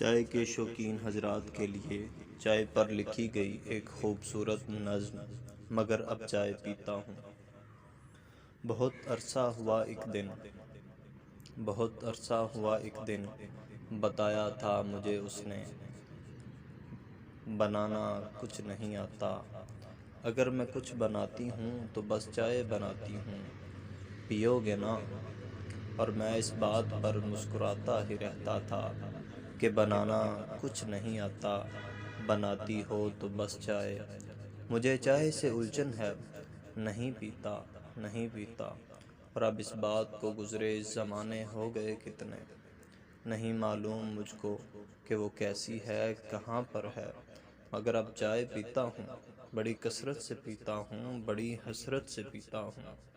چائے کے شوقین حضرات کے لیے چائے پر لکھی گئی ایک خوبصورت نظم، مگر اب چائے پیتا ہوں۔ بہت عرصہ ہوا ایک دن بتایا تھا مجھے اس نے، بنانا کچھ نہیں آتا۔ اگر میں کچھ بناتی ہوں تو بس چائے بناتی ہوں، پیو گے نا؟ اور میں اس بات پر مسکراتا ہی رہتا تھا کہ بنانا کچھ نہیں آتا، بناتی ہو تو بس چائے۔ مجھے چائے سے الجھن ہے، نہیں پیتا، اور اب اس بات کو گزرے زمانے ہو گئے کتنے، نہیں معلوم مجھ کو کہ وہ کیسی ہے، کہاں پر ہے، مگر اب چائے پیتا ہوں، بڑی کثرت سے پیتا ہوں، بڑی حسرت سے پیتا ہوں۔